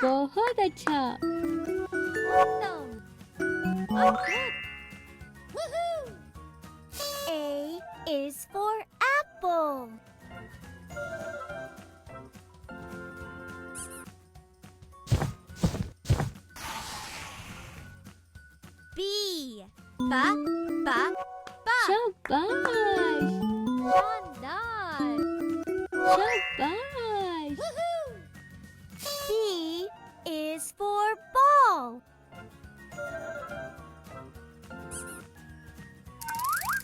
बहुत अच्छा। उत्तम, अद्भुत। Woohoo! A is for apple. B. Ba, ba, ba. शाबाश, शानदार। शाबाश। Woohoo! B is for ball.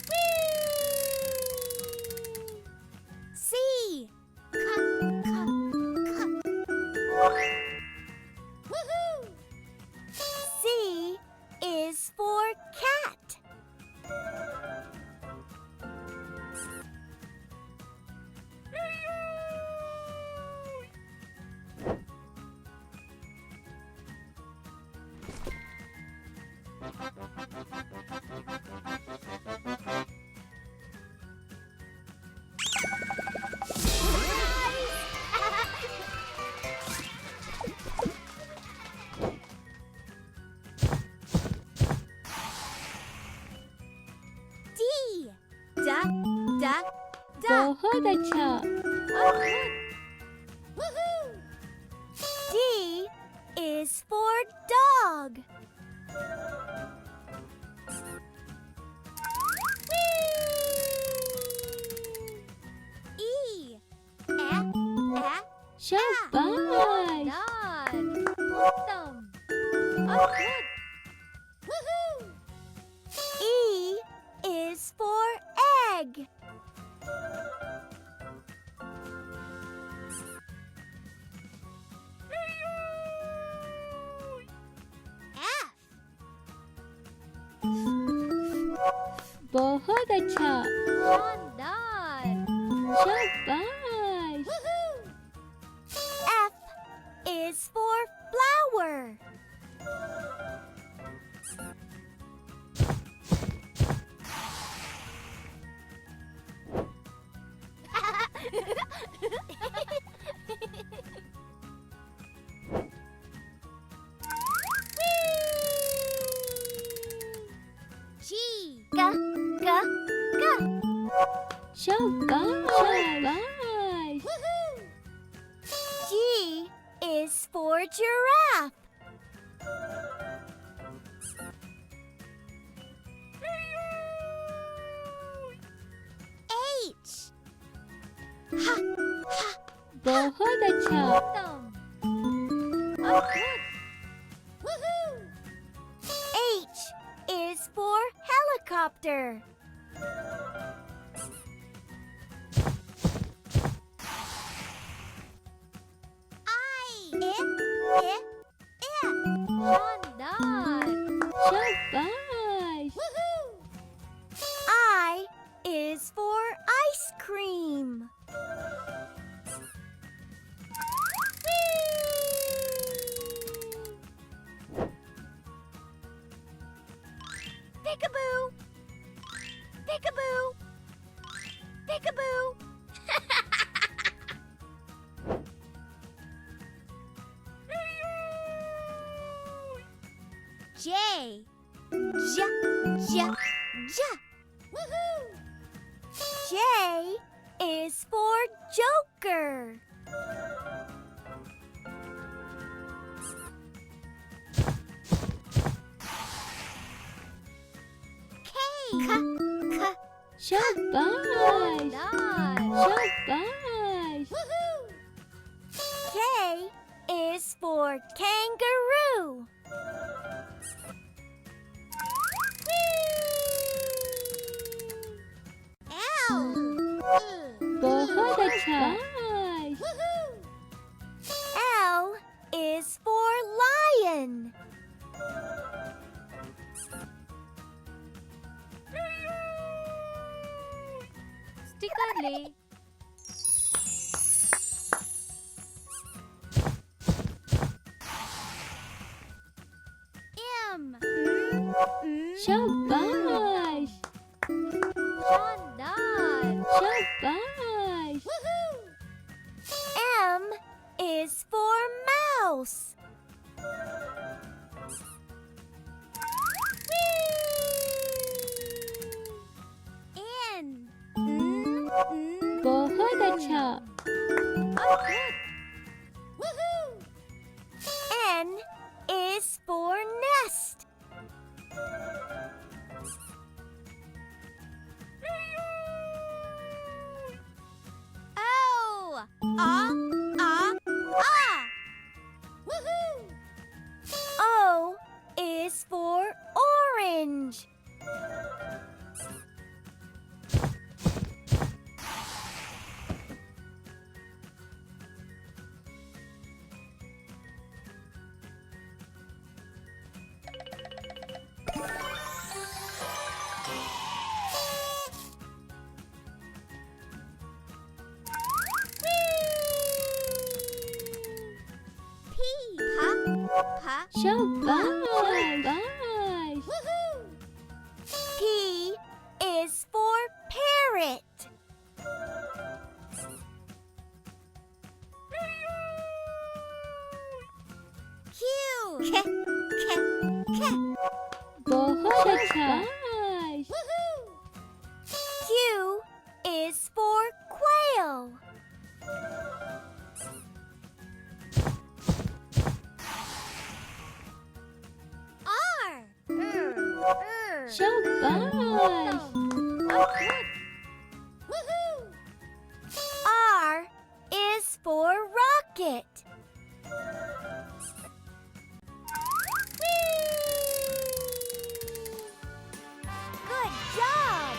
Whee! C. Ka, ka, ka. Woohoo! C is for cat. D. Da, da, da. बहुत अच्छा। अद्भुत। Woohoo! D is for dog. Whee! E. शाबाश, शानदार। उत्तम, अद्भुत। Woohoo! E is for egg. F. बहुत अच्छा। शानदार। शाबाश, Woohoo! F is for flower. G. Ga, ga, ga. शाबाश, शाबाश। Woohoo! G is for giraffe. H. Ha, ha. बहुत अच्छा। उत्तम, अद्भुत। Woohoo! H is for helicopter. I. शानदार। शाबाश, Woohoo! I is for ice cream. Whee! Peekaboo! Peekaboo! Peekaboo! J. J. J. J. Woohoo! J is for joker. K. K. K. शाबाश, शानदार। शाबाश। Woohoo! K is for kangaroo. Whee! L. बहुत अच्छा। Woohoo! L is for lion. Sticker ले। M. शाबाश, शानदार। शाबाश। Woohoo! M is for mouse. अच्छा. Oh, good. Woohoo! N is for nest. O. Ah. Woohoo! O is for orange. P. Pa. शाबाश. Woohoo! P is for parrot. Q. बहुत अच्छा. Woohoo! Q is for quail. R. शाबाश. Woohoo! R is for rocket. Good job!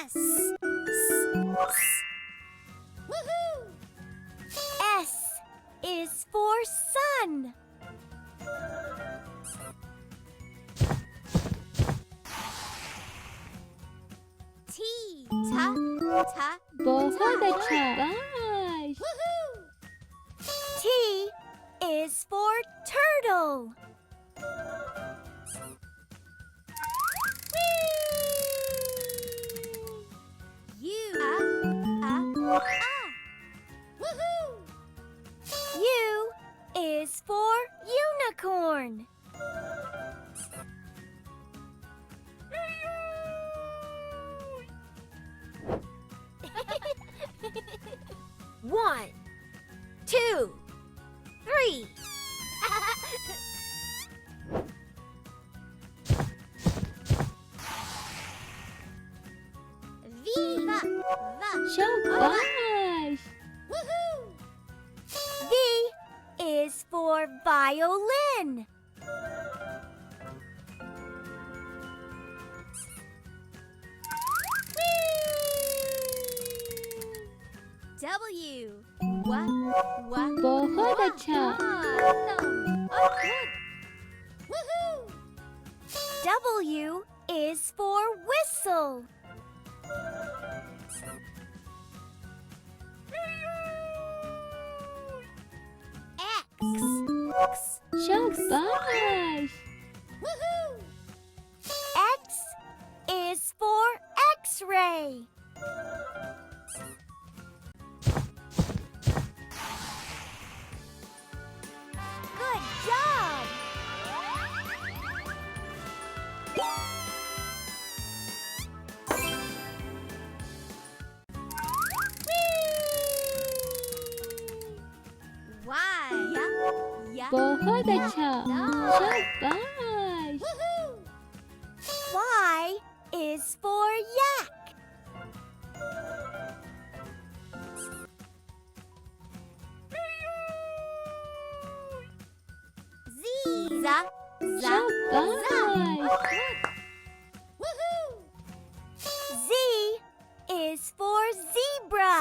S. Woohoo! S is for sun. T. Ta. बहुत अच्छा. शाबाश. Woohoo! T is for turtle. U. Woohoo! U is for unicorn. One, two, three. V. शाबाश. Woohoo! V is for violin. W. बहुत अच्छा. Woohoo! W is for whistle. X. शाबाश. Woohoo! X is for X-ray. Good job! Y. बहुत अच्छा. शाबाश. Woohoo! Y is for yak. Z. शाबाश. Woohoo! Z is for zebra.